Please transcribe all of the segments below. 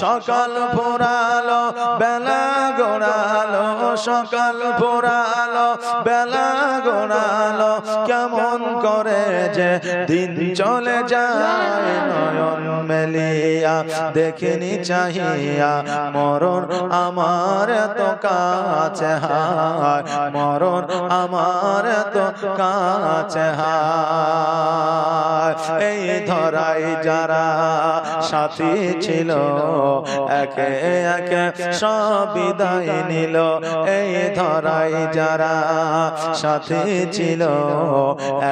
সকাল ফুরালো বেলা গড়ালো, সকাল ফুরালো বেলা গড়ালো, কেমন করে যে দিন চলে যায় নয়ন মেলিয়া দেখিনি চাহিয়া মরণ আমার এত কাছে হায়, মরণ আমার এত কাছে হায়। এই ধরাই যারা সাথী ছিল একে একে সব বিদায় নিল, এই ধরাই যারা সাথী ছিল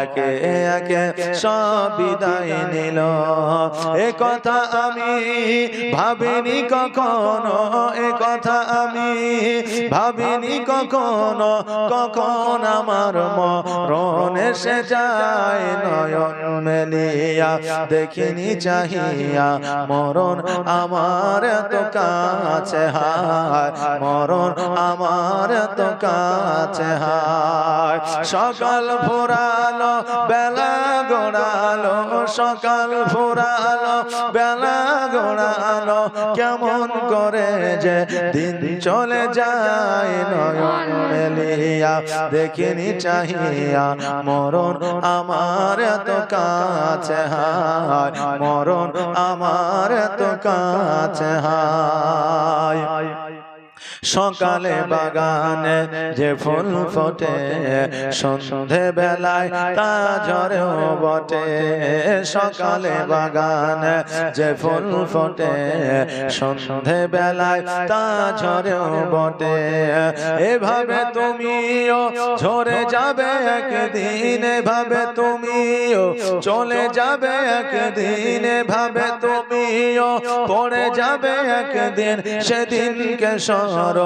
একে একে সব বিদায় নিল। এ কথা আমি ভাবিনি কখনো, এ কথা আমি ভাবিনি কখনো, কখন আমার মরণ এসে যায় নয়ন মেলিয়া দেখিনি চাহিয়া মরণ আমার এত কাছে হায়, মরণ আমার এত কাছে হায়। সকাল ফুরালো বেলা গড়ালো, সকাল ফুরালো বেলা গড়ালো, কেমন করে যে দিন চলে যায় নয়ন মেলিয়া দেখিনি চাহিয়া মরণ আমার এত কাছে হায়, মরণ আমার এত কাছে হায়। সকালে বাগানে যে ফুল ফোটে সন্ধে বেলায় তা ঝরেও বটে, সকালে বাগানে যে ফুল ফোটে সন্ধে বেলায় তা ঝরেও বটে। এভাবে তুমিও ঝরে যাবে একদিন, এভাবে তুমিও চলে যাবে একদিন, এভাবে তুমিও পড়ে যাবে একদিন, সেদিনকে স্মরণ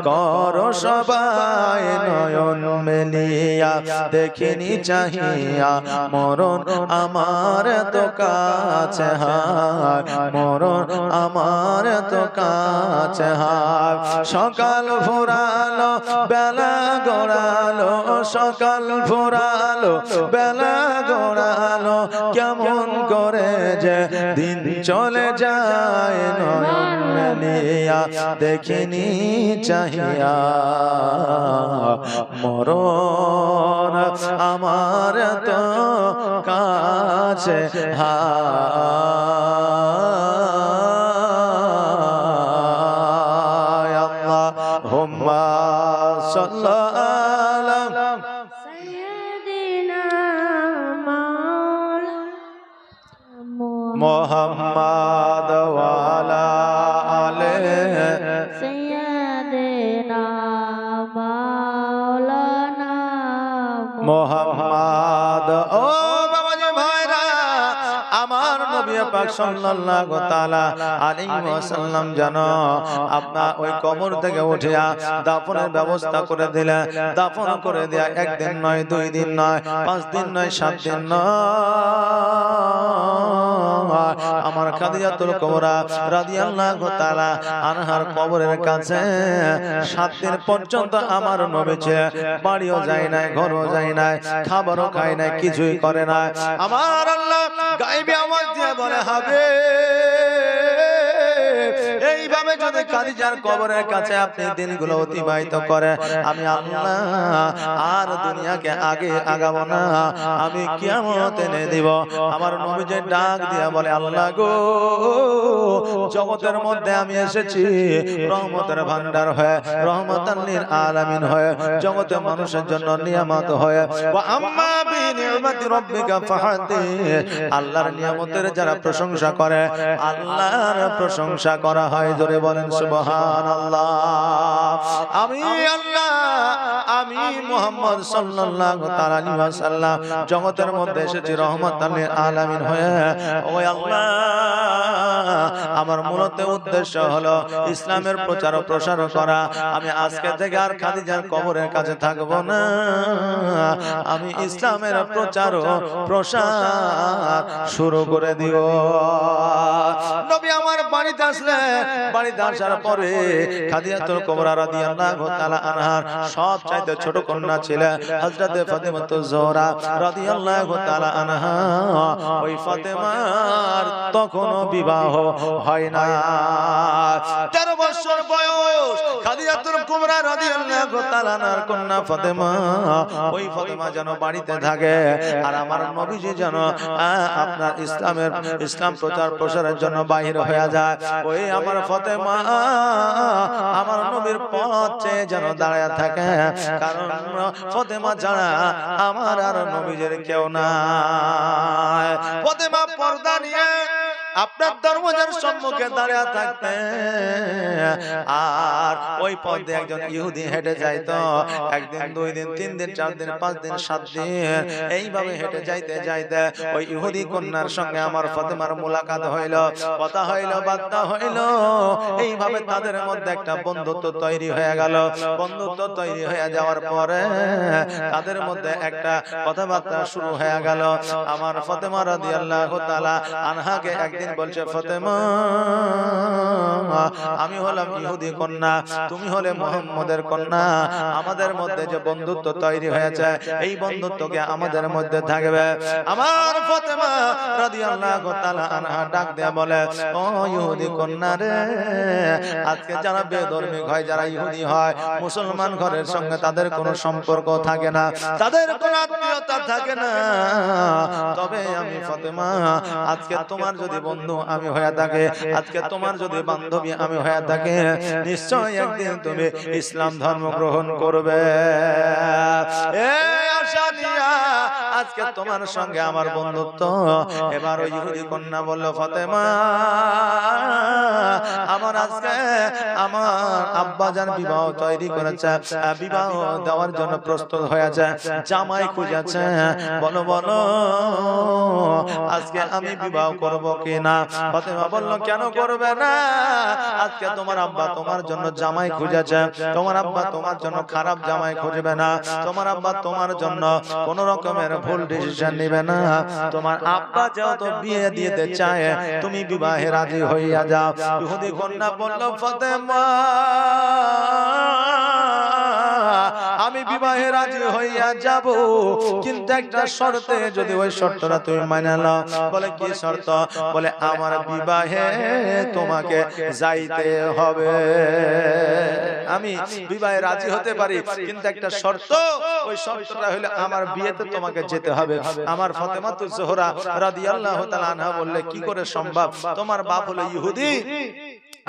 করো সবাই নয়ন মেলিয়া দেখিনি চাহিয়া মরণ আমার এত কাছে হায়, মরণ আমার এত কাছে হায়। সকাল ফুরালো বেলা গড়ালো, সকাল ফুরালো বেলা গড়ালো, কেমন করে যে দিন চলে যায় নয়ন মেলিয়া দেখিনি চাহিয়া মরণ আমার তো কাছে হায়। আল্লাহুম্মা সাল্লি আলা সাইয়্যিদিনা মাওলানা মুহাম্মাদ ওয়া আলা আলিহি মোহাম্মদ। ও বাবাজি ভাইরা, আমার নবী পাক সাল্লাল্লাহু তাআলা আলাইহি ওয়াসাল্লাম জানো আপনার ওই কবর থেকে উঠিয়া দাফনের ব্যবস্থা করে দিলেন। দাফন করে দেয়া একদিন নয়, 2 দিন নয়, 5 দিন নয়, 7 দিন নয়। আমার খাদিজাতুল কুবরা রাদিয়াল্লাহু তাআলা আনহার কবরের কাছে 7 দিন পর্যন্ত আমার নবী বাড়িও যায় নাই, ঘরও যায় নাই, খাবারও খায় নাই, কিছুই করে না। আমার আল্লাহ গায়বী আওয়াজ দিয়ে বলে হবে এইভাবে যদি খাদিজার কবরের কাছে আপনি দিনগুলো অতিবাহিত করে আমি আল্লাহ আর দুনিয়াকে আগে আগাবো না, আমি কিয়ামত এনে দিব। আমার নবী যে ডাক দিয়া বলে আল্লাহ গো, জগতের মধ্যে আমি এসেছি রহমতের ভান্ডার হয়ে, রহমাতাল লিল আলামিন হয়ে, জগতে মানুষের জন্য নিয়ামত হয়ে। ওয়া আম্মা বিনি'মাতি রাব্বিকা ফাহাদ্দিস, আল্লাহর নিয়ামতের যারা প্রশংসা করে আল্লাহর প্রশংসা করা হয়। জোরে বলেন সুবহানাল্লাহ। আমি আল্লাহ, আমি মুহাম্মদ সাল্লাল্লাহু তাআলা আলাইহি ওয়াসাল্লাম জগতের মধ্যে এসেছি রহমাতাল লিল আলামিন হয়ে। ও আল্লাহ, আমার মূলত উদ্দেশ্য হলো ইসলামের প্রচার ও প্রসার করা। আমি আজকে থেকে আর খাদিজার কবরের কাছে থাকব না, আমি ইসলামের প্রচার ও প্রসার শুরু করে দিব। নবী আমার বাড়িতে আসলে, বাড়িতে আসার পরে খাদিজাতুল কুবরা রাদিয়াল্লাহু তাআলা আনহার সবচাইতে ছোট কন্যা ছিলেন হযরতে ফাতেমাতুজ জোহরা রাদিয়াল্লাহু তাআলা আনহা। ওই ফাতেমার তখনও বিবাহ হয় না। 13 বছর বয়স খাদিজাতুল কুবরা রাদিয়াল্লাহু তাআলা আনহার কন্যা ফাতেমা, ওই ফাতেমা যেন বাড়িতে থাকে আর আমার নবীজি যেন আপনার ইসলাম প্রচার প্রসারের জন্য বাহির হয়ে যায়। ওই আমার ফাতেমা আমার নবীর পথ চেয়ে যেন দাঁড়ায় থাকে, কারণ ফাতেমা ছাড়া আমার আর নবীজির কেউ নাই। ফাতেমা পর্দা নিয়ে আপনার দরওয়াজার সম্মুখে দাঁড়িয়ে থাকতে, আর ওই পথে একজন ইহুদি হেঁটে যাইতো। একদিন, 2 দিন, 3 দিন, 4 দিন, 5 দিন, 7 দিন এইভাবে হেঁটে যাইতে যাইতে ওই ইহুদি কন্যার সঙ্গে আমার ফাতেমার মুলাকাত হইল, কথা হইল, বার্তা হইল। এইভাবে তাদের মধ্যে একটা বন্ধুত্ব তৈরি হয়ে গেল। বন্ধুত্ব তৈরি হয়ে যাওয়ার পরে তাদের মধ্যে একটা কথাবার্তা শুরু হয়ে গেল। আমার ফাতেমা রাদিয়াল্লাহু তাআলা আনহাকে একদিন বলছে, ফাতেমা আমি হলাম ইহুদি কন্যা, তুমি হলে মুহাম্মদের কন্যা, আমাদের মধ্যে যে বন্ধুত্ব তৈরি হয়েছে এই বন্ধুত্বকে আমাদের মধ্যে থাকবে। আমার ফাতেমা রাদিয়াল্লাহু তাআলা আনহা ডাক দেয়া বলে, ও ইহুদি কন্যা রে, আজকে যারা বেধর্মী হয়, যারা ইহুদি হয়, মুসলমান ঘরের সঙ্গে তাদের কোনো সম্পর্ক থাকে না, তাদের কোনো আত্মীয়তা থাকে না, তবে আমি ফাতেমা আজকে তোমার যদি বন্ধু আমি হয়ে থাকে, আজকে তোমার যদি বান্ধবী আমি হয়ে থাকে, নিশ্চয় একদিন তুমি ইসলাম ধর্ম গ্রহণ করবে। আজকে তোমার সঙ্গে আমার বন্ধুত্ব। এবার ওই ইহুদি কন্যা বলল, ফাতেমা আমার আজকে আমার আব্বাজান বিবাহ তৈরি করেছে, বিবাহ দেওয়ার জন্য প্রস্তুত হয়েছে, জামাই খুঁজেছে, বলো বলো আজকে আমি বিবাহ করব কিনা? ফাতেমা বলল, কেন করবে না? আজকে তোমার আব্বা তোমার জন্য জামাই খুঁজেছে, তোমার আব্বা তোমার জন্য খারাপ জামাই খুঁজবে না, তোমার আব্বা তোমার জন্য কোন রকমের ভুল ডিসিশন নেবে না, তোমার আব্বা যেহেতু বিয়ে দিতে চায় তুমি বিবাহে রাজি হইয়া যাও। ইহুদি কন্যা বলল, ফাতেমা আমি বিবাহে রাজি হইয়া যাব, কিন্তু একটা শর্তে, যদি ওই শর্তটা তুমি মেনে নাও। বলে, কি শর্ত? বলে, আমার বিবাহে তোমাকে যাইতে হবে। আমি বিবাহে রাজি হতে পারি, কিন্তু একটা শর্ত, ওই শর্তটা হলো আমার বিয়েতে তোমাকে যেতে হবে। আমার ফাতেমাতুজ জোহরা রাদিয়াল্লাহু তাআলা আনহা বললে, কি করে সম্ভব? তোমার বাপ হলো ইহুদি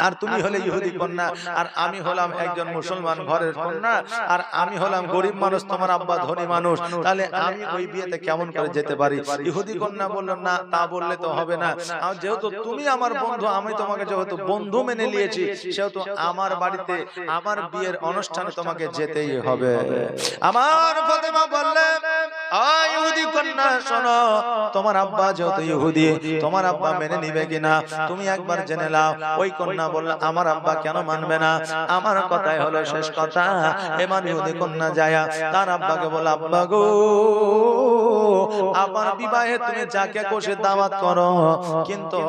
আর তুমি হলে ইহুদি কন্যা, আর আমি হলাম একজন মুসলমান ঘরের কন্যা, আর আমি হলাম গরিব মানুষ, তোমার আব্বা ধনী মানুষ, তাহলে আমি ওই বিয়েতে কেমন করে যেতে পারি? ইহুদি কন্যা বলল, না, তা বললে তো হবে না, যেহেতু তুমি আমার বন্ধু, আমি তোমাকে যেহেতু বন্ধু মেনে নিয়েছি, সেহেতু আমার বাড়িতে আমার বিয়ের অনুষ্ঠানে তোমাকে যেতেই হবে। আমার ফাতেমা বললেন, ইহুদি কন্যা শোনো, তোমার আব্বা যেহেতু ইহুদি, তোমার আব্বা মেনে নিবে কিনা তুমি একবার জেনে নাও। ওই কন্যা বলল, আমার আব্বা কেন মানবে না? আমার কথাই হলো শেষ কথা। এবার ইহুদি কন্যা যায় তার আব্বাকে বলে, আব্বা গো, আমার বিবাহে তুমি যাকে খুশি দাওয়াত করো, কিন্তু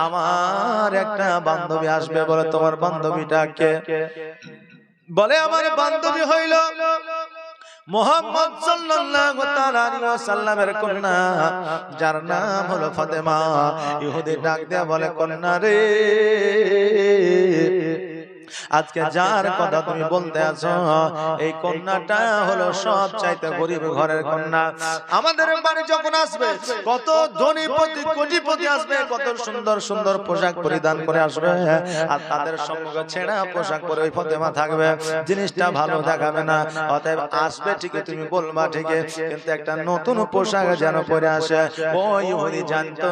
আমার একটা বান্ধবী আসবে। বলে, তোমার বান্ধবীটা কে? বলে, আমার বান্ধবী হইল মুহাম্মদ সাল্লাল্লাহু তাআলা আলাইহি ওয়াসাল্লামের কন্যা, যার নাম হলো ফাতেমা। ইহুদি ডাক দেয়া বলে, কন্যা রে, আজকে যার কথা তুমি বলতে আছো, এই কন্যাটা হলো সব চাইতে গরিব ঘরের কন্যা। আমাদের বাড়ি যখন আসবে, কত ধনীপতি কোটিপতি আসবে, কত সুন্দর সুন্দর পোশাক পরিধান করে আসবে, আর তাদের সম্মুখে ছেঁড়া পোশাক পরে ওই ফাতেমা থাকবে, জিনিসটা ভালো দেখাবে না। অতএব আসবে ঠিকই, তুমি বলবা ঠিকই, কিন্তু একটা নতুন পোশাক যেন পরে আসে। ওই ইহুদি জানতো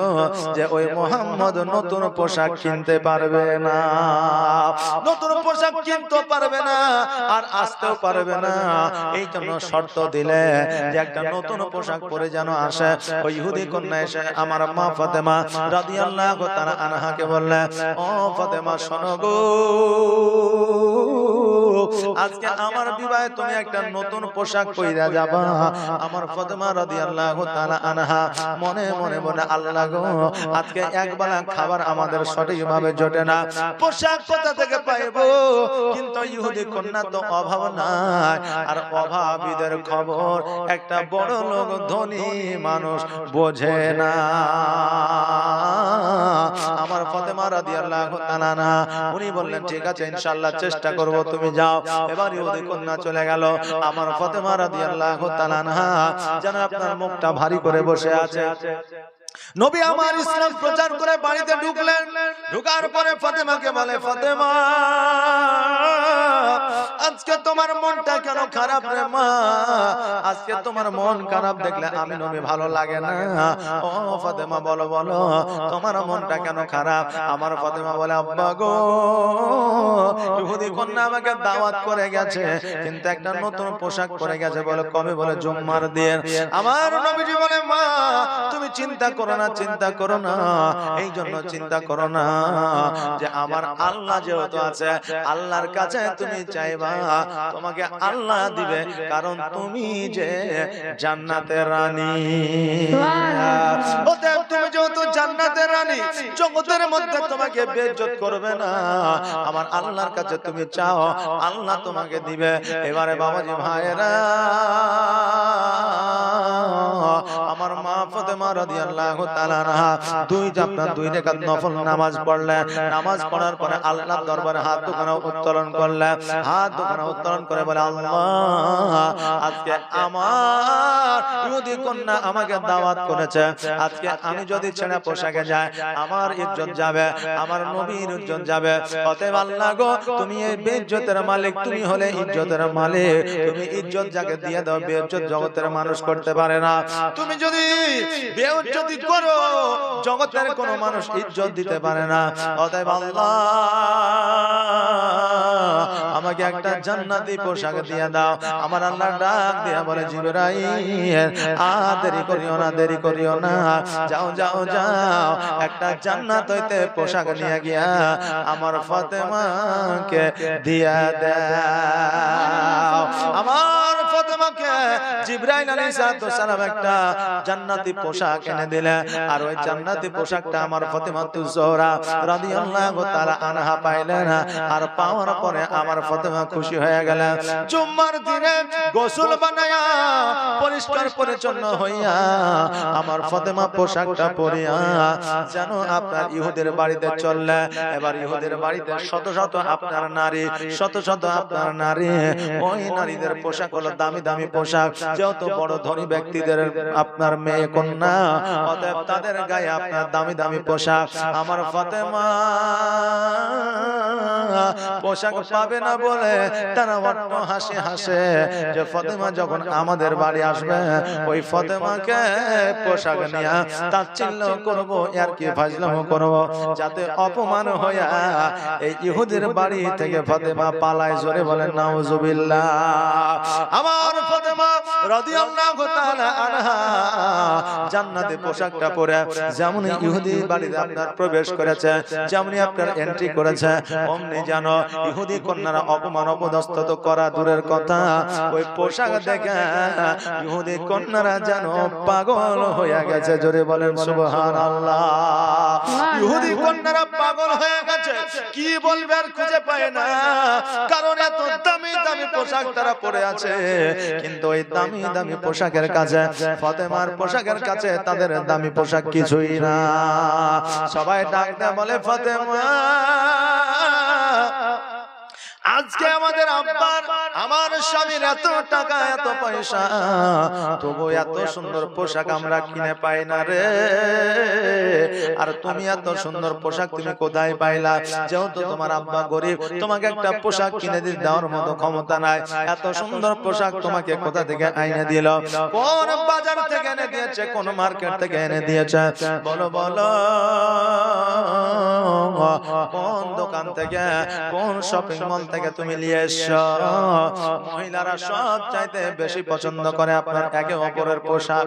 যে ওই মুহাম্মদ নতুন পোশাক কিনতে পারবে না, নতুন পোশাক কিনতে পারবে না, আর আসতেও পারবে না। এই জন্য শর্ত দিলে যে একটা নতুন পোশাক পরে যেন আসে। ওই ইহুদি কন্যা এসে আমার মা ফাতেমা রাদিয়াল্লাহু তাআলা আনহাকে বললেন, ও ফাতেমা শোনো গো, আজকে আমার বিবাহে তুমি একটা নতুন পোশাক পরে যাবা। আমার ফাতেমা রাদিয়াল্লাহু তাআলা আনহা মনে মনে বলে, আল্লাহ গো, আজকে একবেলা খাবার আমাদের সঠিকভাবে জোটে না, পোশাক কোথা থেকে পাইবো? কিন্তু ইহুদি কন্যা তো অভাব নাই, আর অভাবীদের খবর একটা বড় লোক ধনী মানুষ বোঝে না। আমার ফাতেমা রাদিয়াল্লাহু তাআলা আনহা উনি বললেন ঠিক আছে ইনশাআল্লাহ চেষ্টা করব, তুমি যাও। এবার ইহুদি কন্যা চলে গেল। আমার ফাতেমা রাদিয়াল্লাহু তাআলা আনহা যেন আপনার মুখটা ভারী করে বসে আছে। নবী আমার ইসলাম প্রচার করে বাড়িতে ঢুকলেন। ঢোকার পরে ফাতেমাকে বলে, ফাতেমা আজকে তোমার মনটা কেন খারাপ রে মা? আজকে তোমার মন খারাপ দেখলে আমি নবী ভালো লাগে না। ও ফাতেমা বলো বলো তোমার মনটা কেন খারাপ? আমার ফাতেমা বলে, আব্বা গো ইহুদি কন্যা আমাকে দাওয়াত করে গেছে, কিন্তু একটা নতুন পোশাক পরে গেছে। বলে কবে? বলে জুম্মার দিন। আমার নবীজি বলে, মা তুমি চিন্তা করো না, চিন্তা করো না, এই জন্য চিন্তা করো না যে আমার আল্লাহ যেহেতু আছে, আল্লাহর কাছে তুমি চাইবা, তোমাকে আল্লাহ দিবে, কারণ তুমি যে জান্নাতের রানী। অতএব তুমি যেহেতু জান্নাতের রানী, জগতের মধ্যে তোমাকে বেইজ্জত করবে না। আমার আল্লাহর কাছে তুমি চাও, আল্লাহ তোমাকে দিবে। এবারে বাবাজি ভাইরা, আমার মা ফাতেমা রাদিয়াল্লাহু তাআলা আনহা দুই রাকাত নফল নামাজ পড়লেন। নামাজ পড়ার পরে আল্লাহর দরবারে হাত দুখানা উত্তোলন করলেন। হাত দুখানা উত্তোলন করে বলে, আল্লাহ আজকে আমার ইহুদি কন্যা আমাকে দাওয়াত করেছে, আজকে আমি যদি ছেঁড়া পোশাকে যাই আমার ইজ্জত যাবে, আমার নবীর ইজ্জত যাবে। অতএব আল্লাহ গো তুমি এই বেইজ্জতের মালিক, তুমি হলে ইজ্জতের মালিক, তুমি ইজ্জত যাকে দিয়ে দাও, বেইজ্জত জগতের মানুষ করতে পারে না। তুমি যদি বেইজ্জতি করো, জগতের কোন মানুষ ইজ্জত দিতে পারে না। অতএব আল্লাহ আমাকে একটা জান্নাতি পোশাক দিয়ে দাও। আমার আল্লাহ ডাক দিয়া বলে, জিবরাইল দেরি করিও না, দেরি করিও না, যাও যাও যাও, একটা জান্নাত হইতে পোশাক নিয়ে গিয়া আমার ফাতেমাকে দিয়া দাও। আমার ফাতেমাকে জিবরাইল আলাইহিস সালাম একটা জান্নাতি পোশাক এনে দিলেন। আর ওই জান্নাতি পোশাকটা আমার ফাতেমাতুজ জোহরা রাদিয়াল্লাহু তাআলা আনহা পাইলেন। আর পাওয়ার পরে আমার ফাতেমা খুশি হয়ে গেলেন। জুম্মার দিনে গোসল বানায়া পরিষ্কার পরিচ্ছন্ন হইয়া আমার ফাতেমা পোশাকটা পরিয়া যেন আপনার ইহুদের বাড়িতে চললে। এবার ইহুদের বাড়িতে শত শত আপনার নারী, শত শত আপনার নারী, ওই নারীদের পোশাক হলো দামি দামি পোশাক। যত বড় ধনী ব্যক্তিদের আপনার মেয়ে কন্যা, অতএব তাদের গায়ে আপনার দামি দামি পোশাক। আমার ফাতেমা পোশাক পাবে না বলে তারা অট্ট হাসি হাসে যে ফাতেমা যখন আমাদের বাড়ি আসবে ওই ফাতেমাকে পোশাক নিয়ে তাচ্ছিল্য করব, আর কি ফাজলামো করব, যাতে অপমান হইয়া এই ইহুদির বাড়ি থেকে ফাতেমা পালায়। জোরে বলেন নাউজুবিল্লাহ। আমার ফাতেমা রাদিয়াল্লাহু তাআলা আনহা জান্নাতে পোশাকটা পরে যেমন ইহুদি বাড়িতে আপনার প্রবেশ করেছে, যেমনি আপনার এন্ট্রি করেছে, অমনি জানো ইহুদি কন্যারা অপমান অপদস্থ তো করা দূরের কথা, ওই পোশাক দেখে ইহুদি কন্যারা যেন পাগল হয়ে গেছে। জোরে বলেন সুবহানাল্লাহ। ইহুদি কন্যারা পাগল হয়ে গেছে, কি বলবে আর খুঁজে পায় না, কারণ এত দামি দামি পোশাক তারা পরে আছে। কিন্তু ওই দামি দামি পোশাকের কাছে, ফাতেমার পোশাকের কাছে তাদের দামি পোশাক কিছুই না। সবাই ডাক দেয় বলে, ফাতেমা আজকে আমাদের আব্বার, আমার স্বামীর এত টাকা এত পয়সা, তবু এত সুন্দর পোশাক আমরা কিনে পাই না রে। আর তুমি এত সুন্দর পোশাক তুমি কোথায় পাইলা? যেহেতু তোমার আব্বা গরিব, তোমাকে একটা পোশাক কিনে দেওয়ার মতো ক্ষমতা নাই। এত সুন্দর পোশাক তোমাকে কোথা থেকে আইনে দিল? কোন বাজার থেকে এনে দিয়েছে? কোন মার্কেট থেকে এনে দিয়েছে? বলো বলো, কোন দোকান থেকে, কোন শপিং মল থেকে তুমি নিয়ে এসছো? মহিলারা সব চাইতে বেশি পছন্দ করে আপনার একে অপরের পোশাক।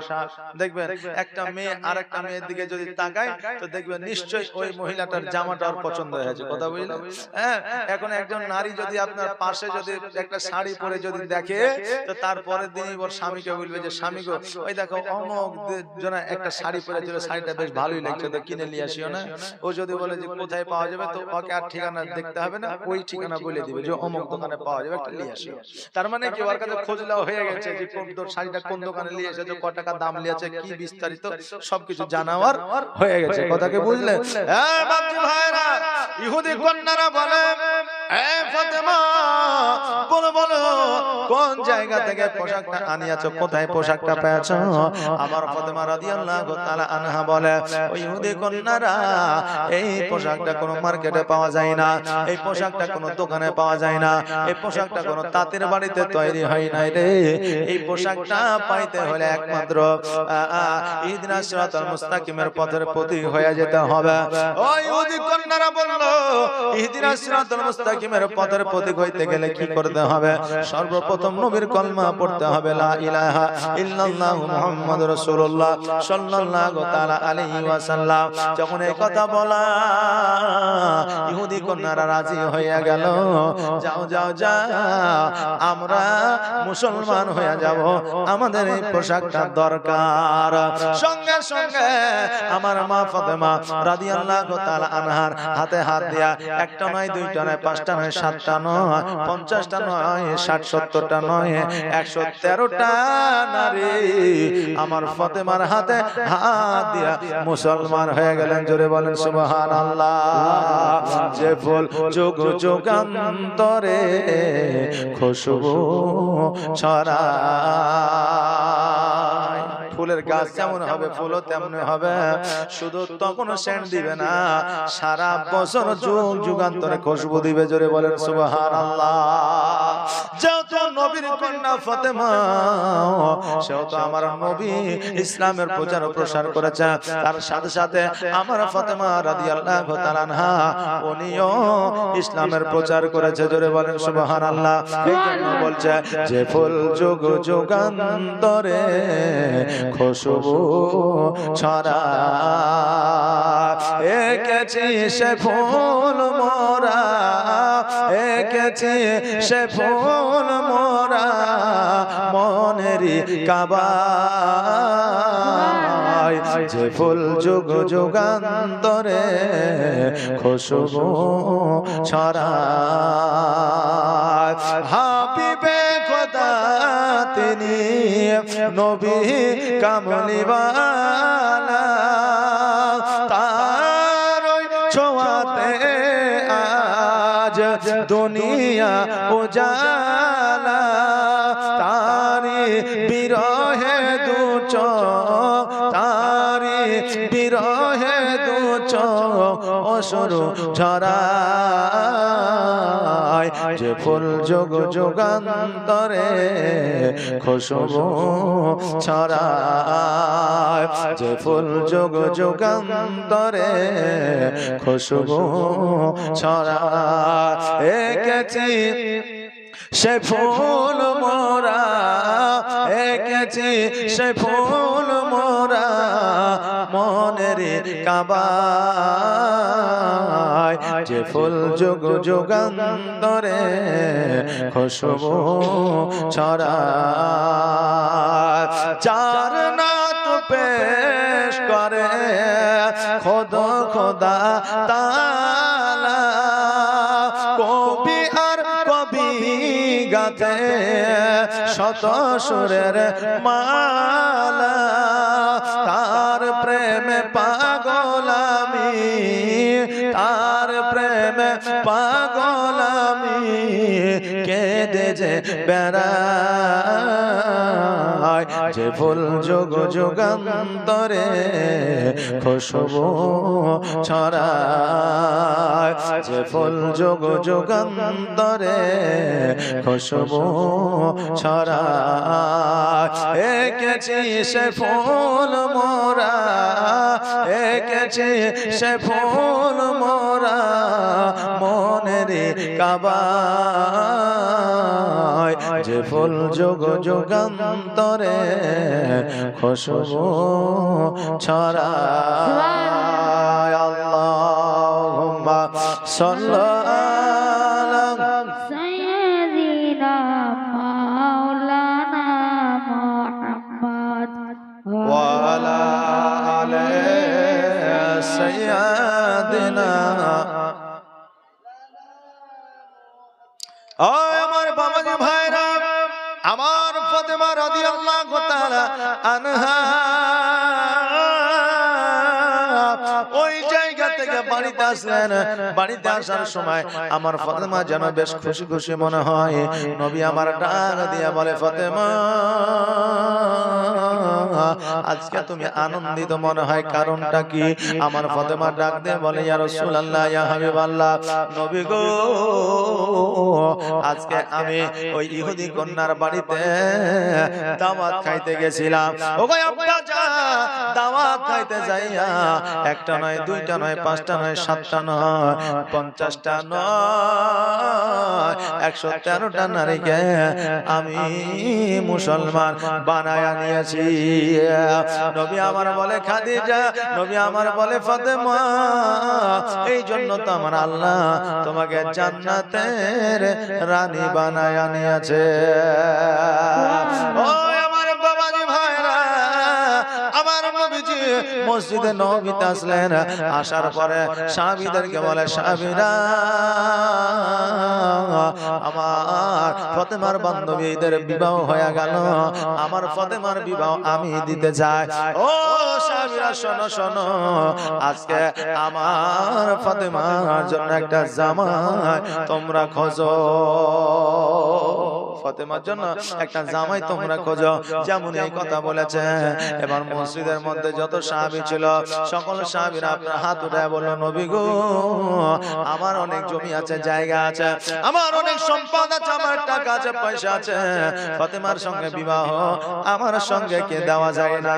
দেখবেন একটা মেয়ে আরেকটা মেয়ের দিকে যদি তাকায় তো দেখবেন নিশ্চয়ই ওই মহিলাটার জামাটার পছন্দ হয়েছে। কথা বুঝলেন? হ্যাঁ, এখন একজন নারী যদি আপনার পাশে যদি একটা শাড়ি পরে যদি দেখে, তো তারপরের দিনই ওর স্বামীকে বলবে যে স্বামী গো, ওই দেখো অমুক জন একটা শাড়ি পরেছিল, শাড়িটা বেশ ভালোই লাগছে, তো কিনে নিয়ে আসিও না। ও যদি বলে যে কোথায় পাওয়া যাবে, তো ওকে আর ঠিকানা দেখতে হবে না, ওই ঠিকানা বলে দিবে যে অমুক দোকানে পাওয়া যাবে, একটা নিয়ে আসো। তার মানে কি ওর কাছে খোঁজ নেওয়া হয়ে গেছে যে কোন শাড়িটা কোন দোকানে নিয়ে এসেছে, কত টাকা দাম নিয়েছে, কি বিস্তারিত সবকিছু জানাবার হয়ে গেছে। কথাকে বুঝলে? হ্যাঁ বাপজি ভাইরা, ইহুদি কন্যারা বলে, এ ফাতেমা বলো বলো কোন জায়গা থেকে পোশাকটা আনিয়াছো, কোথায় পোশাকটা পেয়েছো? আমার ফাতেমা রাদিয়াল্লাহু তাআলা আনহা বলে, ওই ইহুদি কন্যারা এই পোশাকটা কোনো মার্কেটে পাওয়া যায় না, এই পোশাকটা কোনো দোকানে পাওয়া যায় না, এই পোশাকটা কোনো তাঁতের বাড়িতে তৈরি হয় নাই রে। এই পোশাকটা পাইতে হলে একমাত্র ইহদিনাস সিরাতাল মুস্তাকিমের পথের প্রতীক হয়ে যেতে হবে। ওই ইহুদি কন্যারা বলল, ইহদিনাস সিরাতাল মুস্তাকিমের পথের প্রতীক হইতে গেলে কি করতে হবে? সর্বপ্রথম নবীর কলমা পড়তে হবে, লা ইলাহা ইল্লাল্লাহু মুহাম্মাদুর রাসূলুল্লাহ সাল্লাল্লাহু তাআলা আলাইহি ওয়াসাল্লাম। যখন এই কথা বলা, ইহুদি কন্যারা রাজি হয়ে গেল, যাও যাও যাও, আমরা মুসলমান হয়ে যাব, আমাদের এই পোশাকটা দরকার। সঙ্গে সঙ্গে আমার মা ফাতেমা রাদিয়াল্লাহু তাআলা আনহার হাতে হাত দিয়া, একটা নয়, দুইটা নয়, পাঁচটা নয়, সাতটা নয়, 50টা নয়, 60-70টা নয়, 113টা নারী আমার ফাতেমার হাতে হাত দিয়া মুসলমান হয়ে গেলেন। জোরে বলেন সুবহানাল্লাহ। যে ফুল যুগ যুগান্তরে খুশবু ছড়ায়, ফুলের গাছ যেমন হবে ফুলও তেমন হবে, শুধু তখন সেন্ট দিবে না, সারা বছর যুগ যুগান্তরে খুশবু দিবে। জোরে বলেন সুবহানাল্লাহ। যেহেতু নবীর কন্যা ফাতেমা, সেহেতু আমার নবী ইসলামের প্রচার ও প্রসার করেছে, তার সাথে সাথে আমার ফাতেমা রাদিয়াল্লাহু তাআলা আনহা উনিও ইসলামের প্রচার করেছে। জোরে বলেন সুবহানাল্লাহ। এই জন্য বলছে, যে ফুল যুগ যুগান্তরে খুশবু ছড়ায়, এঁকেছি সে ফুল মোরা, এঁকেছি সে ফুল মোরা মনেরই কাবায়, যে ফুল যুগ যুগান্তরে খুশবু ছড়ায়। হাবিবে খোদা তিনি নবী কামলিওয়ালা, তার ছোঁয়াতে আজ দুনিয়া উজালা, তারি বিরহে দু চোখ, তারি বিরহে দু চোখ অশ্রু ঝরায়, যে ফুল যুগ যুগান্তরে খুশবু ছড়ায়, যে ফুল যুগ যুগান্তরে খুশবু ছড়ায়। এঁকেছি সে ফুল মোরা, এঁকেছি সে ফুল মোরা মনের কাবায়, যে ফুল যুগ যুগান্তরে খুশবু ছড়ায়। চার নাত পেশ করে খোদা খোদা তাআলা, কবি আর কবি গাতে শত সুরের মালা, তার প্রেমে পাগল আমি, তার প্রেমে পাগল আমি, কেঁদে যে বেড়াই, যে ফুল যুগ যুগান্তরে খুশবু ছড়ায়, যে ফুল যুগ যুগান্তরে খুশবু ছড়ায়। এঁকেছি সে ফুল মোরা, এঁকেছি সে ফুল মোরা মনের কাবায়, যে ফুল যুগ যুগান্তরে খুশবু ছড়ায়। আল্লাহুম্মা সাল্লি আলা সাইয়্যিদিনা মাওলানা মুহাম্মদ ওয়া আলা আলি সাইয়্যিদিনা ও আমার বাবাজি ভাইরা, আমার ফাতেমা রাদিয়াল্লাহু তাআলা আনহা ওই জায়গা থেকে বাড়িতে আসলেন। বাড়িতে আসার সময় আমার ফাতেমা যেন বেশ খুশি খুশি মনে হয়। নবী আমার ডাক দিয়ে বলে, ফাতেমা আজকে তুমি আনন্দিত মনে হয়, কারণটা কি? আমার ফাতেমা ডাক দিয়ে বলে, ইয়া রাসূলুল্লাহ, ইয়া হাবিবাল্লাহ, নবী গো, আজকে আমি ওই ইহুদি কন্যার বাড়িতে দাওয়াত খাইতে গেছিলাম। ওগো আব্বা জান, দাওয়াত খাইতে যাইয়া একটা নয়, দুইটা নয়, পাঁচটা নয়, সাতটা নয়, 50টা নয়, 113টা নারীকে আমি মুসলমান বানায়া নিয়েছি। নবী আমার বলে খাদিজা, নবী আমার বলে ফাতেমা, এই জন্য তো আমার আল্লাহ তোমাকে জান্নাতের রানী বানায়া নিয়েছে। ও আমার বাবাজি ভাইরা, আমার নবীজি মসজিদে নববীতে আসলেন। আসার পরে সাহাবীদেরকে বলে, সাহাবীরা, আমার ফাতেমার বান্ধবীদের বিবাহ হয়ে গেল, আমার ফাতেমার বিবাহ আমি দিতে চাই। ও সাহাবীরা, শোনো শোনো, আজকে আমার ফাতেমার জন্য একটা জামাই তোমরা খোঁজো। ফাতেমার জন্য একটা জামাই তোমরা খোঁজো। যেমন এই কথা বলেছে, এবার মসজিদের মধ্যে যত সাহাবী ছিল সকল সাহাবীরা আপনার হাত উঠায় বলল, নবী গো, আমার অনেক জমি আছে, জায়গা আছে, আমার অনেক সম্পদ আছে, আমার টাকা আছে, পয়সা আছে, ফাতেমার সঙ্গে বিবাহ আমার সঙ্গে কে দেওয়া যায় না?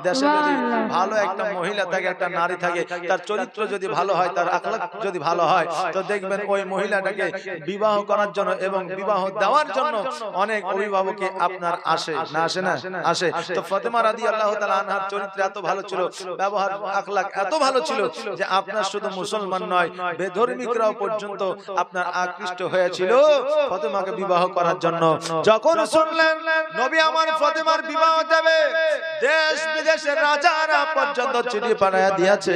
দেশে যদি ভালো একটা মহিলা থাকে, একটা নারী থাকে, তার চরিত্র যদি ভালো হয়, তার আখলাক যদি ভালো হয়, তো দেখবেন ওই মহিলাটাকে বিবাহ করার জন্য এবং বিবাহ দেওয়ার জন্য অনেক অভিভাবক আপনার আসে না, আসে না, আসে। তো ফাতেমা রাদিয়াল্লাহু তাআলা আনহার চরিত্র এত ভালো ছিল, ব্যবহার আখলাক এত ভালো ছিল যে আপনার শুধু মুসলমান নয়, বেধর্মীকরাও পর্যন্ত আপনার আকৃষ্ট হয়েছিল ফাতেমাকে বিবাহ করার জন্য। যখন শুনলেন নবী আমার ফাতেমার বিবাহ দেবে, দেশ বিদেশের রাজারা পর্যন্ত চিঠি পাঠায় দিয়েছে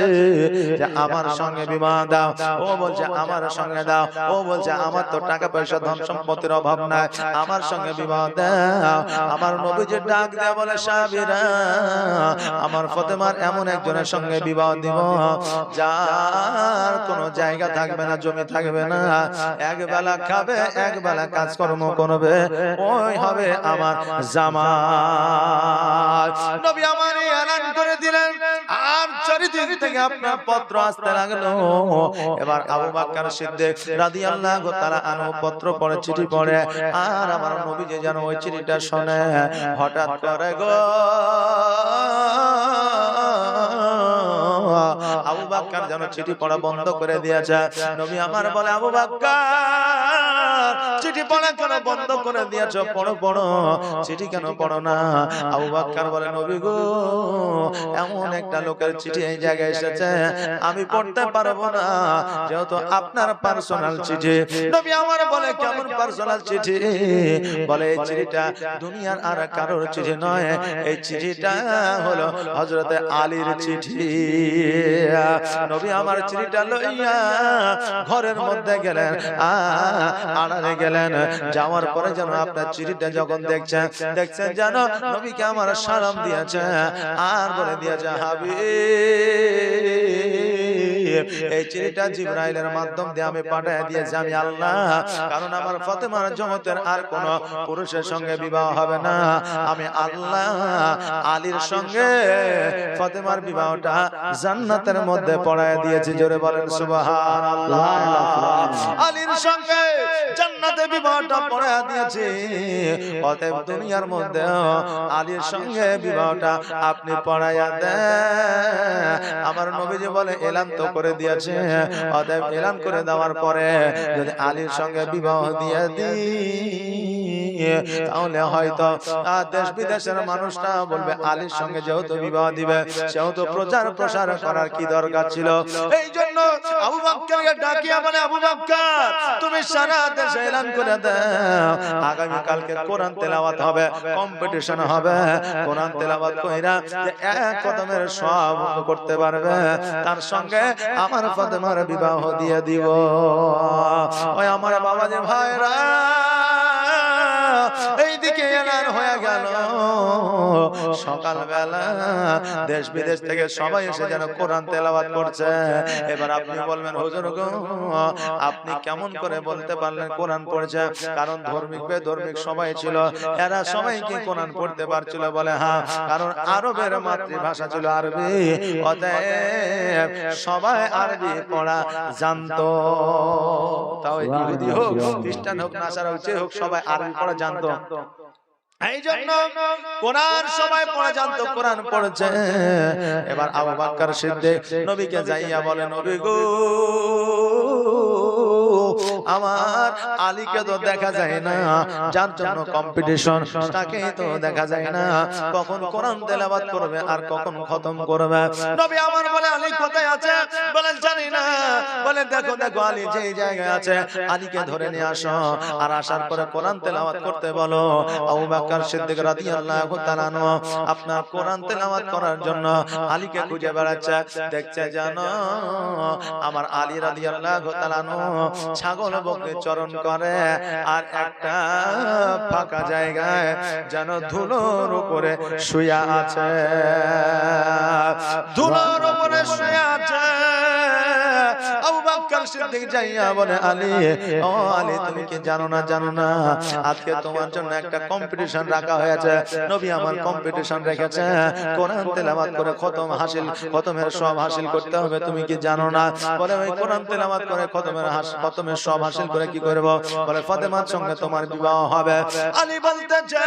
যে আমার সঙ্গে বিবাহ দাও। ও বলছে আমার সঙ্গে দাও, ও বলছে আমার তো টাকা পয়সা ধন সম্পত্তির অভাব নাই, আমার সঙ্গে বিবাহ দাও। আমার নবীজি ডাক দেয়া বলে, সাহাবীরা, আমার ফাতেমার এমন একজনের সঙ্গে বিবাহ দিব যার কোনো জায়গা থাকবে না, জমি থাকবে না, এক বেলা খাবে, এক বেলা কাজকর্ম করবে, ওই হবে আমার জামাই। নবী আমার এলান করে দিলেন, আর চারিদিক থেকে আপনার পত্র আসতে লাগলো। এবার আবু বকর সিদ্দিক রাদিয়াল্লাহু তাআলা আনহু পত্র পড়ে, চিঠি পড়ে, আর আমার নবীজি যেন ওই চিঠিটা শুনে হঠাৎ করে গো আবু বকর যেন চিঠি পড়া বন্ধ করে দিয়েছে। নবী আমার বলে, আবু বকর, চিঠি পড়া কেন বন্ধ করে দিয়েছো? পড়ো পড়ো, চিঠি কেন পড়ো না? আবু বকর বলে, নবী গো, এমন একটা লোকের চিঠি এই জায়গায় এসেছে, আমি পড়তে পারবো না, যেহেতু আপনার পার্সোনাল চিঠি। নবী আমার বলে, কেমন পার্সোনাল চিঠি? বলে, এই চিঠিটা দুনিয়ার আর কারোর চিঠি নয়, এই চিঠিটা হলো হযরতে আলীর চিঠি। নবী আমার চিঠিটা লইয়া ঘরের মধ্যে গেলেন, আড়ালে গেলেন। যাওয়ার পরে যেন আপনার চিঠিটা যখন দেখছেন যেন নবীকে আমার সালাম দিয়েছে, আর বলে দিয়েছে, হাবিব, এই চিঠিটা জিবরাইলের মাধ্যম দিয়ে আমি পাঠিয়ে দিয়েছি আমি আল্লাহ, কারণ আমার ফাতেমার জগতের আর কোন পুরুষের সঙ্গে বিবাহ হবে না, আমি আল্লাহ আলীর সঙ্গে ফাতেমার বিবাহটা জান্নাতের মধ্যে পড়ায় দিয়েছি। জোরে বলেন সুবহানাল্লাহ। আলীর সঙ্গে জান্নাতে বিবাহটা পড়ায় দিয়েছি, অতএব দুনিয়ার মধ্যে আলীর সঙ্গে বিবাহটা আপনি পড়াইয়া দেন। আমার নবীজি বলে, এলান তো করে দিয়েছে, অতএব এলান করে দেওয়ার পরে যদি আলীর সঙ্গে বিবাহ দিয়ে দিই, তাহলে হয়তো দেশ বিদেশের মানুষরা বলবে, আলীর সঙ্গে যেহেতু বিবাহ দিবে সেহেতু প্রচার প্রসার করার কি দরকার ছিল? এই জন্য আবু বকরকে ডাকিয়া বলে, আবু বকর তুমি সারা দেশে এলান করে দাও আগামী কালকে কোরআন তেলাওয়াত হবে, কম্পিটিশন হবে। কোরআন তেলাওয়াত কইরা যে এক কদমের সব করতে পারবে তার সঙ্গে আমার ফাতেমার বিবাহ দিয়ে দিব। ওই আমার বাবাজি ভাইরা এইদিকে এলান হয়ে গেল। সকালবেলা দেশ বিদেশ থেকে সবাই এসে যেন কোরআন তেলাওয়াত করছে। এবার আপনি বলবেন হুজুর গো আপনি কেমন করে বলতে পারলেন কোরআন পড়ছে? কারণ ধার্মিক বেধার্মিক সবাই ছিল, এরা সবাই কি কোরআন পড়তে পারছিল? বলে হ্যাঁ, কারণ আরবের মাতৃভাষা ছিল আরবি, অতএব সবাই আরবি পড়া জানতো। তাও ইহুদি হোক, খ্রিস্টান হোক, নাসারা হোক, যে হোক, সবাই আরবি পড়া জানতো। এই জন্য কোরআন সবাই পড়া জানতো, কোরআন পড়ছে। এবার আবু বকর সিদ্দিক নবীকে যাইয়া বলে, নবী গো আমার আলীকে তো দেখা যায় না, যার জন্য কম্পিটিশন তাকে তো দেখা যায় না, কখন কোরআন তেলাওয়াত করবে আর কখন খতম করবে? নবী আমার বলে, আলী কোথায় আছে? বলে জানি না। বলে দেখো দেখো আলী যেই জায়গায় আছে আলীকে ধরে নিয়ে আসো, আর আসার পরে কোরআন তেলাওয়াত করতে বলো। আবু বকর সিদ্দিক রাদিয়াল্লাহু তাআলা আনহু আপনার কোরআন তেলাওয়াত করার জন্য আলীকে খুঁজে বেড়াচ্ছে। দেখছে জানো আমার আলী রাদিয়াল্লাহু তাআলা আনহু ছাগল বকরি চরণ করে, আর একটা ফাঁকা জায়গায় যেন ধুলোর উপরে শুয়ে আছে, ধুলোর উপরে শুয়ে আছে। আবু বকর সিদ্দিক যাইয়া বলে, আলী ও আলী তুমি কি জানো না? জানো না আজকে তোমার জন্য একটা কম্পিটিশন রাখা হয়েছে। নবী আমার কম্পিটিশন রেখেছে, কোরআন তেলাওয়াত করে খতমের সব হাসিল করতে হবে, তুমি কি জানো না? বলে ওই কোরআন তেলাওয়াত করে খতমের সব হাসিল করে কি করব? বলে ফাতেমার সঙ্গে তোমার বিবাহ হবে। আলী বলতেছে,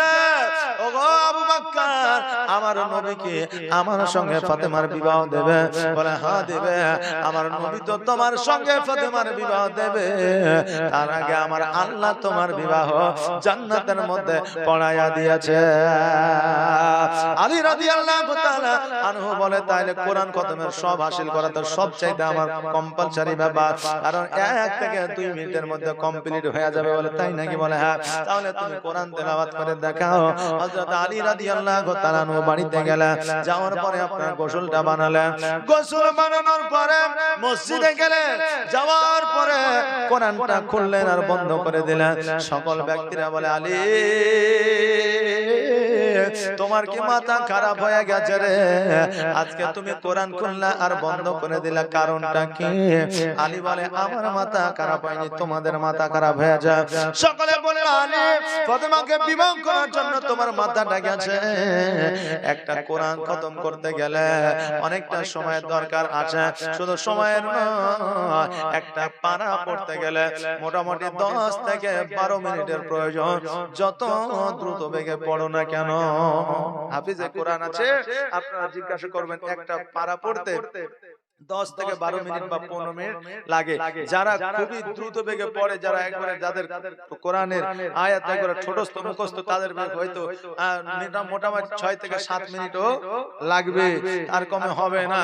ওগো আবু বকর আমার নবী কি আমার সঙ্গে ফাতেমার বিবাহ দেবে? বলে হ্যাঁ দেবে। আমার নবী তো তোমার সঙ্গে ফাতেমার বিবাহ দেবে, তার আগে আমার আল্লাহ তোমার বিবাহ জান্নাতের মধ্যে পড়াইয়া দিয়েছে। আলী রাদিয়াল্লাহু তাআলা আনহু বলে, তাইলে কোরআন খতমের সব হাসিল করা তো সবচাইতে আমার কম্পালসারি ব্যাপার, কারণ 1 থেকে 2 মিনিটের মধ্যে কমপ্লিট হয়ে যাবে। বলে তাই নাকি? বলে হ্যাঁ। তাহলে তুমি কোরআন তেলাওয়াত করে দেখাও। হযরত আলী রাদিয়াল্লাহু তাআলা আনহু বাড়িতে গেলেন, যাওয়ার পরে আপনার গোসলটা বানালেন। গোসল বানানোর পরে মসজিদে গেলেন, যাওয়ার পরে কোরআনটা খুললেন আর বন্ধ করে দিলেন। সকল ব্যক্তিরা বলে, আলী তোমার কি মাথা খারাপ হয়ে গেছে রে? আজকে তুমি কোরআন খুললা আর বন্ধ করে দিলা, কারণটা কি? আলী বলে, আমার মাথা খারাপ হয়নি, তোমাদের মাথা খারাপ হয়ে যায়। সকলে বলে, আলী ফাতেমাকে বিবাহ করার জন্য তোমার মাথাটা গেছে। একটা কোরআন খতম করতে গেলে অনেকটা সময়ের দরকার আছে, শুধু সময়ের নয়, একটা পারা পড়তে গেলে মোটামুটি 10 থেকে 12 মিনিটের প্রয়োজন। যত দ্রুত বেগে পড়ো না কেন, হাফিজে কোরআন আছে, আপনারা জিজ্ঞাসা করবেন একটা পারা পড়তে 10 থেকে 12 মিনিট বা 15 মিনিট লাগে। যারা খুবই দ্রুত বেগে পড়ে, যারা একবারে যাদের কোরআনের আয়াত একবারে ছোটস্থ মুখস্থ, তাদের হয়তো মোটামুটি 6 থেকে 7 মিনিটও লাগবে, আর কমে হবে না।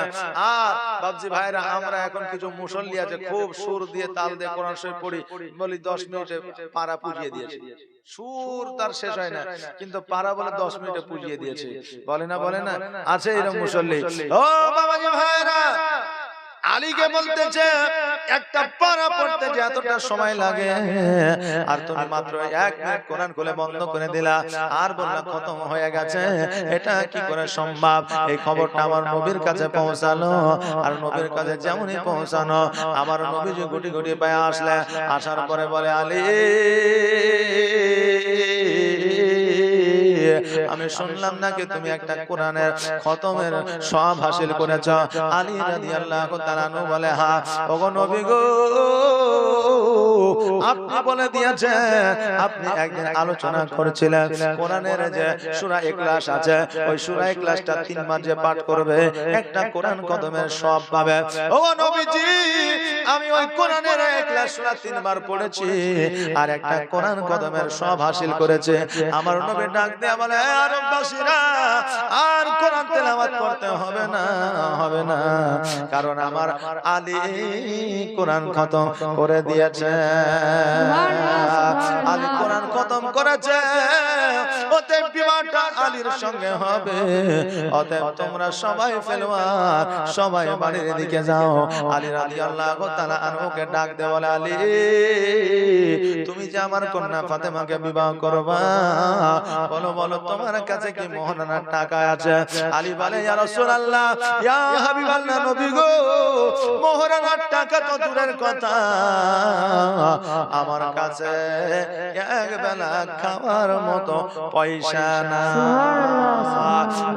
আর বাবজি ভাইরা, আমরা এখন কিছু মুসল্লি আছে খুব সুর দিয়ে তাল দিয়ে কোরআন শরীফ পড়ি, বলি 10 মিনিটে পারা পুজিয়ে দিয়েছে। সুর তার শেষ হয় না, কিন্তু পারা বলে 10 মিনিটে পুজিয়ে দিয়েছে। বলে না বলে না, আছে এরকম মুসল্লি। ও বাবাজি ভাইরা, আলীকে বলতেছে একটা পারা পড়তে যে এতটা সময় লাগে, আর তুমি মাত্র 1 মিনিট কোরআন খুলে বন্ধ করে দিলা আর বললা খতম হয়ে গেছে। এটা কি করে সম্ভব? এই খবরটা আমার নবীর কাছে পৌঁছালো, আর নবীর কাছে যেমনই পৌঁছানো, আমার নবী যে গুটি গুটি পায়ে আসলে, আসার পরে বলে, আলী আমি শুনলাম নাকি তুমি একটা কোরআনের খতমের সব হাসিল করেছ? আলী রাদিয়াল্লাহু তাআলা আনহু বলে, হ্যাঁ। ওগো নবী গো, আপনি বলে দিয়েছেন, আপনি একদিন আলোচনা করেছিলেন কোরআনের যে সূরা ইখলাস আছে, ওই সূরা ইখলাসটা 3 বার যে পাঠ করবে একটা কোরআন কদমের সওয়াব পাবে। ও নবীজি, আমি ওই কোরআনের ইখলাস সূরা 3 বার পড়েছি আর একটা কোরআন কদমের সওয়াব হাসিল করেছে। আমার নবী ডাক দিয়ে বলে, আরববাসীরা আর কোরআন তেলাওয়াত করতে হবে না, হবে না, কারণ আমার আলী কোরআন খতম করে দিয়েছে। আলী কোরআন খতম করেছে, অতএব বিবাহটা আলীর সঙ্গে হবে। অতএব তোমরা সবাই ফেলোয়ার, সবাই বাড়ির দিকে যাও। আলী রাদিয়াল্লাহু তাআলা আনহুকে ডাক দিয়ে বলে, আলী তুমি যে আমার কন্যা ফাতেমাকে বিবাহ করবা, বলো বলো তোমার কাছে কি মোহরানার টাকা আছে? আলী বলে, ইয়া রাসূলুল্লাহ, ইয়া হাবিবাল্লাহ, নবী গো, মোহরানার টাকা তো দূরের কথা, আমার কাছে এক বেলা খাওয়ার মতো পয়সা না।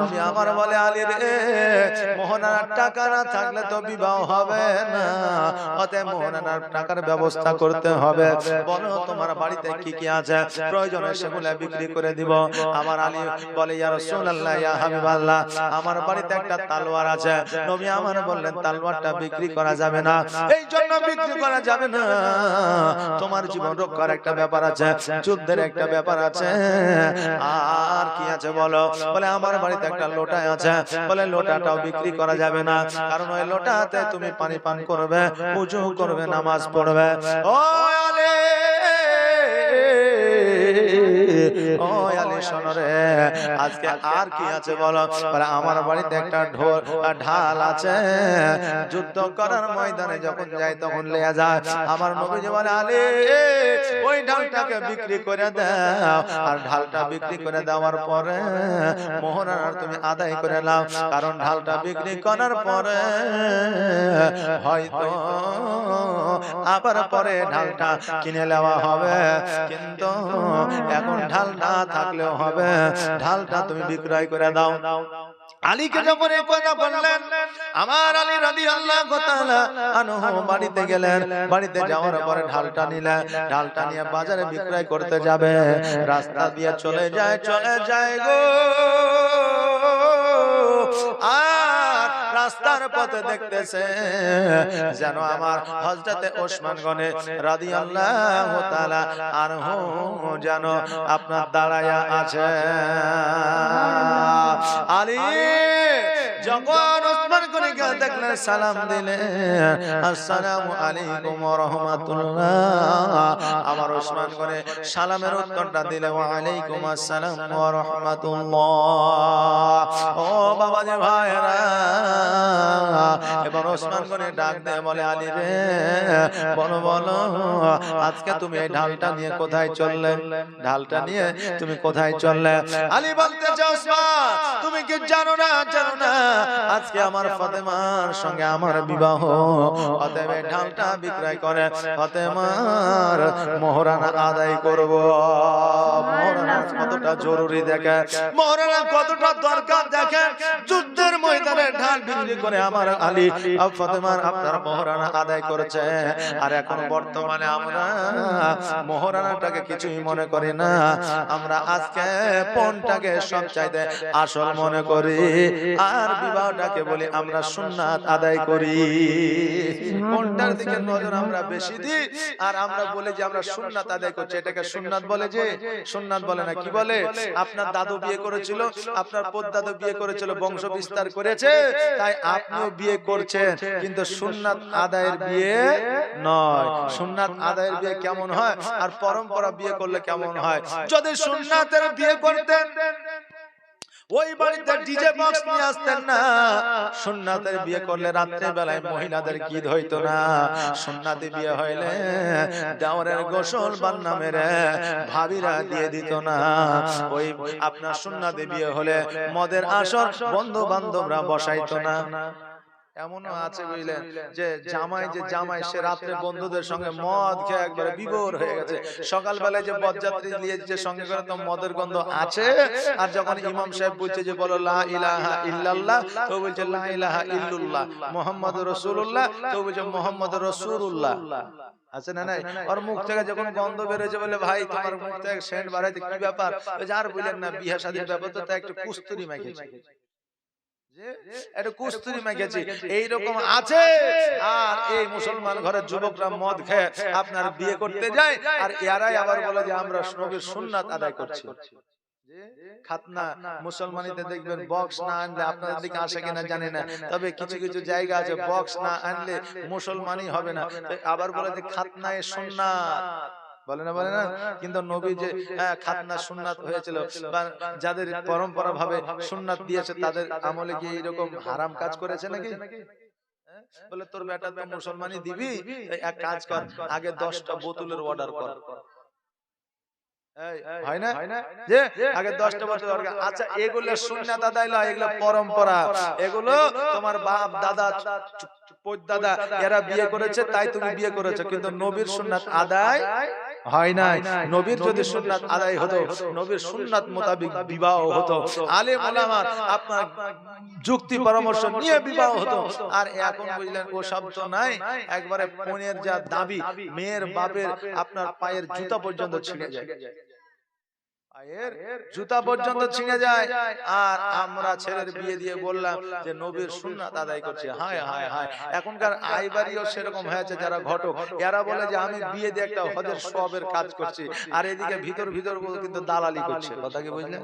নবী আমার বলে, আলী রে, মোহরানার টাকা না থাকলে তো বিবাহ হবে না, অতএব মোহরানার টাকার ব্যবস্থা করতে হবে। বলো তোমার বাড়িতে কি কি আছে, প্রয়োজনে সেগুলো বিক্রি করে দিব। আমার আলী বলে, ইয়া রাসূলুল্লাহ, ইয়া হাবিবাল্লাহ, আমার বাড়িতে একটা তলোয়ার আছে। নবী আমার বললেন, তলোয়ারটা বিক্রি করা যাবে না। এই জন্য বিক্রি করা যাবে না, তোমার জীবন রক্ষার একটা ব্যাপার আছে, যুদ্ধের একটা ব্যাপার আছে। আর কি আছে বলো? বলে, আমার বাড়িতে একটা লোটা আছে। বলে, লোটাটাও বিক্রি করা যাবে না, কারণ ওই লোটাতে তুমি পানি পান করবে, ওযু করবে, নামাজ পড়বে। ও আলী, ও আলী শোনো রে, আজকে আর কি আছে বলো? বলে, আমার বাড়িতে একটা ঢাল আছে, যুদ্ধ করার ময়দানে যখন যাই তখন লিয়ে যায়। আমার নবীজি বলে, আলী ওই ঢালটাকে বিক্রি করে দাও, আর ঢালটা বিক্রি করে দেওয়ার পরে মোহরানা তুমি আদায় করে নাও, কারণ ঢালটা বিক্রি করার পরে হয়তো আবার পরে ঢালটা কিনে নেওয়া হবে, কিন্তু এখন ঢাল না থাকলেও হবে, ঢালটা তুমি বিক্রয় করে দাও। আলীকে যখন এই কথা বললেন, আমার আলী রাদিয়াল্লাহু তাআলা আনহু বাড়িতে গেলেন। বাড়িতে যাওয়ার পরে ঢালটা নিলেন, ঢালটা নিয়ে বাজারে বিক্রয় করতে যাবে। রাস্তা দিয়ে চলে যায় গো, আর রাস্তার পথে দেখতেছে যেন আমার হযরতে ওসমান গনি রাদিয়াল্লাহু তাআলা আনহু যেন আপনার দাঁড়ায়া আছে। আলী যখন ওসমান গনিকে দেখলেন, সালাম দিলেন, আসসালামু আলাইকুম ওয়া রাহমাতুল্লাহ। আমার ওসমান গনি সালামের উত্তরটা দিলে, ওয়া আলাইকুম আসসালাম ওয়া রাহমাতুল্লাহ। ও বাবা যে ভাইরা, এবার ওসমান গনি ডাক দিয়ে বলে, আলী রে, বলো বলো, আজকে তুমি এই ঢালটা নিয়ে কোথায় চললে? ঢালটা নিয়ে তুমি কোথায় চললে? আলী বলতেছে, ওসমান তুমি কি জানো না, জানো না আজকে আমার ফাতেমার সঙ্গে আমার বিবাহ, অতএব এই ঢালটা বিক্রয় করে ফাতেমার মোহরানা আদায় করব। মোহরানা কতটা জরুরি দেখে, মোহরানা কতটা দরকার দেখে। যুদ্ধের ময়দানে ঢাল বিক্রি করে আমার আলী ফাতেমার আপনার মোহরানা আদায় করেছে। আর এখন বর্তমানে আমরা মোহরানাটাকে কিছুই মনে করি না, আমরা আজকে পণটাকে সবচাইতে আসল মনে করি, আর বিবাহটাকে বলি আমরা সুন্নাত আদায় করি। কোনটার দিকে নজর আমরা বেশি দিই, আর আমরা বলি যে আমরা সুন্নাত আদায় করছি, এটাকে সুন্নাত বলে। যে সুন্নাত বলে না, কি বলে? আপনার দাদু বিয়ে করেছিল, আপনার পদ্দাদু বিয়ে করেছিল, বংশ বিস্তার করেছে, তাই আপনিও বিয়ে করছেন, কিন্তু সুন্নাত আদায়ের বিয়ে নয়। সুন্নাত আদায়ের বিয়ে কেমন হয়, আর পরম্পরা বিয়ে করলে কেমন হয়? যদি সুন্নাতের বিয়ে করতেন, ওই বাড়িতে ডিজে বক্স নিয়ে আসতেন না। সুন্নাতের বিয়ে করলে রাত্রে বেলায় মহিলাদের গীত হইতো না। সুন্নাতে বিয়ে হইলে দেওরের গোসল বান্না মেরে ভাবিরা দিয়ে দিত না। ওই আপনার সুন্নাতে বিয়ে হলে মদের আসর বন্ধু বান্ধবরা বসাইতো না। এমনও আছে বুঝলেন যে জামাই সে রাত্রে বন্ধুদের সঙ্গে মদ খেয়ে একবারে বিভোর হয়ে গেছে, সকালবেলায় যে বরযাত্রী নিয়ে যে সঙ্গে করে তো মদের গন্ধ আছে, আর যখন ইমাম সাহেব বলছে যে বলো লা ইলাহা ইল্লাল্লাহ, তো বলছে লা ইলাহা ইল্লাল্লাহ মুহাম্মাদুর রাসূলুল্লাহ, তো বলছে মুহাম্মাদুর রাসূলুল্লাহ। আছে না নাই? ওর মুখ থেকে যখন গন্ধ বেরোছে বলে ভাই তোমার মুখ থেকে সেন্ট বাড়াইতে কি ব্যাপার? আর বললেন না বিয়ে শাদীর ব্যাপার তো, তাই একটু কুস্তুরি মাখিয়েছে, একটু কুস্তুরি মাখিয়েছে, এইরকম আছে। আর এই মুসলমান ঘরের যুবকরা মদ খেয়ে আপনার বিয়ে করতে যায়, আর এরাই আবার বলে যে আমরা নবীর সুন্নাত আদায় করছি। খাতনা মুসলমানিতে দেখবেন বক্স না আনলে, আপনাদের দিকে আসে কিনা জানি না, তবে কিছু কিছু জায়গা আছে বক্স না আনলে মুসলমানই হবে না, আবার বলে যে খাতনায়ে সুন্নাত, বলে না? কিন্তু নবী যে খাতনা সুন্নাত হয়েছিল বা যাদের পরম্পরা ভাবে সুন্নাত দিয়েছে তাদের আমলে কি এরকম হারাম কাজ করেছে নাকি? বলে তোর বেটা তো মুসলমানই দিবি, এক কাজ কর, আগে 10টা বোতলের অর্ডার কর। হয় না যে আগে 10টা বোতল অর্ডার। আচ্ছা এগুলো সুন্নাত আদায় নয়, এগুলো পরম্পরা, এগুলো তোমার বাপ দাদা দাদা এরা বিয়ে করেছে তাই তুমি বিয়ে করেছো, কিন্তু নবীর সুন্নাত আদায় হয় নাই। নবীর যদি সুন্নাত আদায় হতো, নবীর সুন্নাত মোতাবেক বিবাহ হতো, আলেম ওলামার আপনার যুক্তি পরামর্শ নিয়ে বিবাহ হতো। আর এখন বুঝলেন ও সব তো নাই, একবারে পনের যা দাবি, মেয়ের বাপের আপনার পায়ের জুতা পর্যন্ত ছিঁড়ে যায়, পায়ের জুতা পর্যন্ত ছিঁড়ে যায়। আর আমরা ছেলের বিয়ে দিয়ে বললাম যে নবীর সুন্নাত আদায় করছি। হায় হায় হায়, এখনকার আইবাড়িও সেরকম হয়েছে যারা ঘটক, এরা বলে যে আমি বিয়ে দিয়ে একটা হদের সবের কাজ করছি, আর এদিকে ভিতর কিন্তু দালালি করছে। কথা কি বুঝলেন?